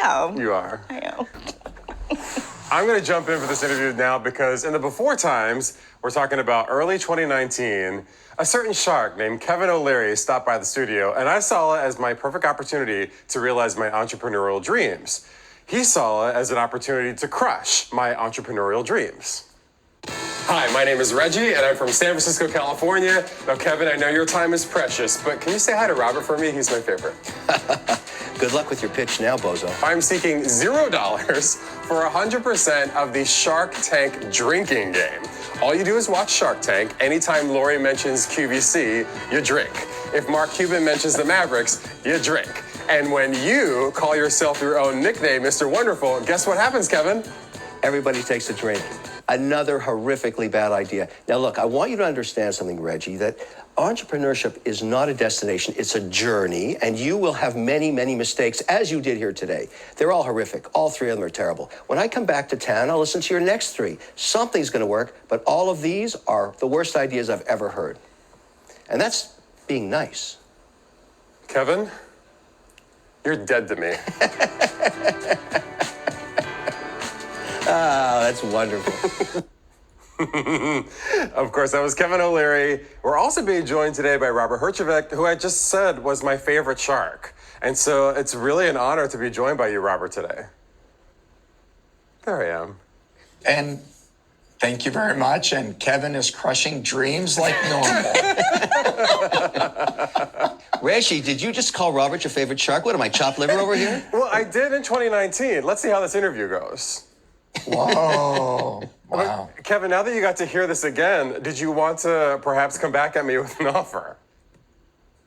am. You are. I am. I'm going to jump in for this interview now because in the before times, we're talking about early 2019, a certain shark named Kevin O'Leary stopped by the studio, and I saw it as my perfect opportunity to realize my entrepreneurial dreams. He saw it as an opportunity to crush my entrepreneurial dreams. Hi, my name is Reggie, and I'm from San Francisco, California. Now, Kevin, I know your time is precious, but can you say hi to Robert for me? He's my favorite. Good luck with your pitch now, bozo. I'm seeking $0 for 100% of the Shark Tank drinking game. All you do is watch Shark Tank. Anytime Lori mentions QVC, you drink. If Mark Cuban mentions the Mavericks, you drink. And when you call yourself your own nickname, Mr. Wonderful, guess what happens, Kevin? Everybody takes a drink. Another horrifically bad idea. Now, look, I want you to understand something, Reggie, that entrepreneurship is not a destination, it's a journey, and you will have many, many mistakes, as you did here today. They're all horrific. All three of them are terrible. When I come back to town, I'll listen to your next three. Something's going to work, but all of these are the worst ideas I've ever heard. And that's being nice. Kevin, you're dead to me. Ah, that's wonderful. Of course, that was Kevin O'Leary. We're also being joined today by Robert Herjavec, who I just said was my favorite shark. And so it's really an honor to be joined by you, Robert, today. There I am. And thank you very much. And Kevin is crushing dreams like normal. Reggie, did you just call Robert your favorite shark? What am I, chopped liver over here? Well, I did in 2019. Let's see how this interview goes. Whoa. Wow. Kevin, now that you got to hear this again, did you want to perhaps come back at me with an offer?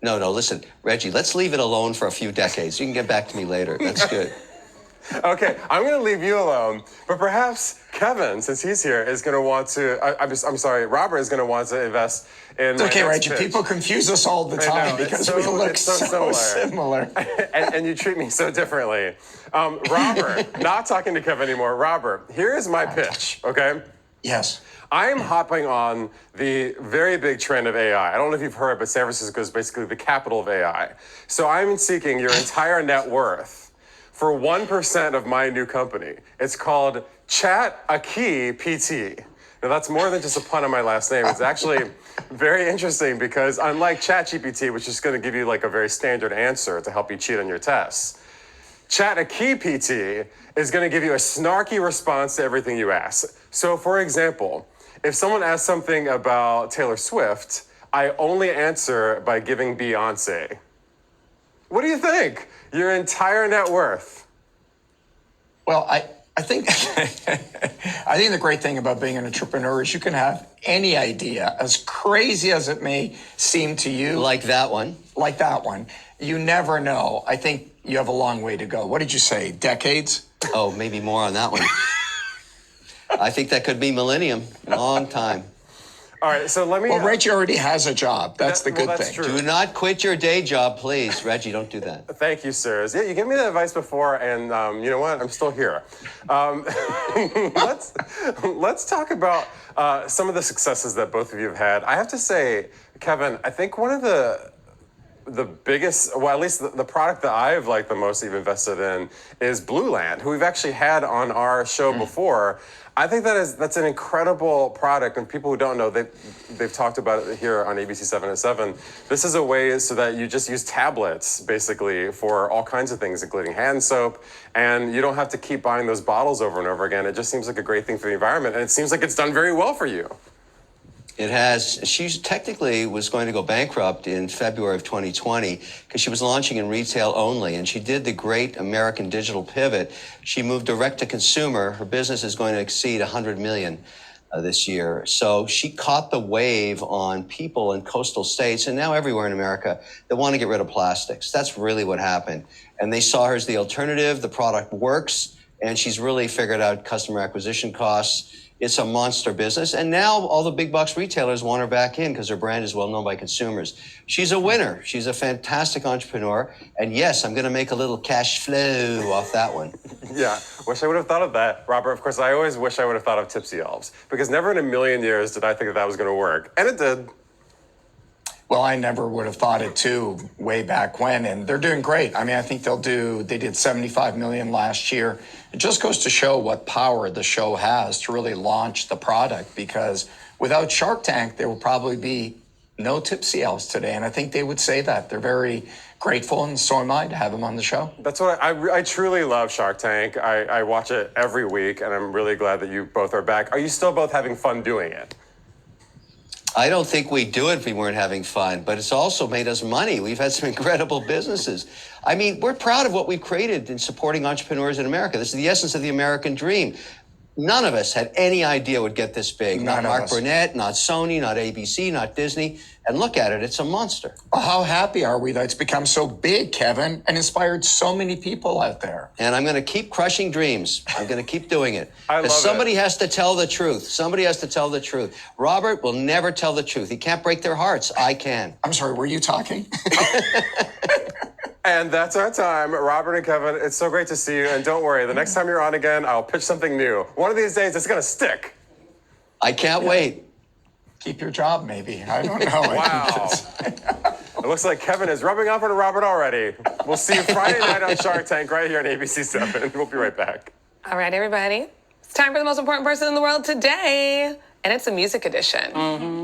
No, listen, Reggie, let's leave it alone for a few decades. You can get back to me later. That's good. Okay, I'm going to leave you alone, but perhaps Kevin, since he's here, is going to want to, I'm sorry, Robert is going to want to invest in It's okay, my next Reggie. pitch. People confuse us all the time because we look so similar. and you treat me so differently. Robert, not talking to Kevin anymore. Robert, here is my pitch, okay? Yes. I am hopping on the very big trend of AI. I don't know if you've heard, but San Francisco is basically the capital of AI. So I'm seeking your entire net worth for 1% of my new company. It's called Chat a Key PT. Now that's more than just a pun on my last name. It's actually very interesting because unlike ChatGPT, which is going to give you like a very standard answer to help you cheat on your tests, Chat a Key PT is going to give you a snarky response to everything you ask. So for example, if someone asks something about Taylor Swift, I only answer by giving Beyonce. What do you think? Your entire net worth. Well, I think I think the great thing about being an entrepreneur is you can have any idea, as crazy as it may seem to you. Like that one. Like that one. You never know. I think you have a long way to go. What did you say? Decades? Oh, maybe more on that one. I think that could be millennium. Long time. All right, so let me... Well, Reggie already has a job. That's the good thing. True. Do not quit your day job, please. Reggie, don't do that. Thank you, sirs. Yeah, you gave me that advice before, and you know what? I'm still here. Let's talk about some of the successes that both of you have had. I have to say, Kevin, I think one of the biggest, well, at least the product that I've liked the most you've invested in is Blue Land, who we've actually had on our show before. I think that's an incredible product, and people who don't know, they've talked about it here on ABC7 at 7. This is a way so that you just use tablets, basically, for all kinds of things, including hand soap, and you don't have to keep buying those bottles over and over again. It just seems like a great thing for the environment, and it seems like it's done very well for you. It has. She technically was going to go bankrupt in February of 2020 because she was launching in retail only, and she did the great American digital pivot. She moved direct to consumer. Her business is going to exceed 100 million this year. So she caught the wave on people in coastal states and now everywhere in America that want to get rid of plastics. That's really what happened. And they saw her as the alternative. The product works, and she's really figured out customer acquisition costs. It's a monster business. And now all the big box retailers want her back in because her brand is well known by consumers. She's a winner. She's a fantastic entrepreneur. And yes, I'm going to make a little cash flow off that one. Yeah, wish I would have thought of that, Robert. Of course, I always wish I would have thought of Tipsy Elves because never in a million years did I think that was going to work. And it did. Well, I never would have thought it too way back when, and they're doing great. I mean, I think they did 75 million last year. It just goes to show what power the show has to really launch the product, because without Shark Tank, there will probably be no Tipsy Elves today. And I think they would say that. They're very grateful, and so am I, to have them on the show. That's what I truly love Shark Tank. I watch it every week, and I'm really glad that you both are back. Are you still both having fun doing it? I don't think we'd do it if we weren't having fun, but it's also made us money. We've had some incredible businesses. I mean, we're proud of what we've created in supporting entrepreneurs in America. This is the essence of the American dream. None of us had any idea it would get this big. Not Mark Burnett, not Sony, not ABC, not Disney. And look at it, it's a monster. Well, how happy are we that it's become so big, Kevin, and inspired so many people out there? And I'm going to keep crushing dreams. I'm going to keep doing it. I love somebody it. has to tell the truth. Somebody has to tell the truth. Robert will never tell the truth. He can't break their hearts. I can. I'm sorry, were you talking? And that's our time. Robert and Kevin, it's so great to see you. And don't worry, the next time you're on again, I'll pitch something new. One of these days, it's going to stick. I can't wait. Keep your job, maybe. I don't know. Wow. It looks like Kevin is rubbing off on Robert already. We'll see you Friday night on Shark Tank right here on ABC7. We'll be right back. All right, everybody. It's time for the most important person in the world today, and it's a music edition.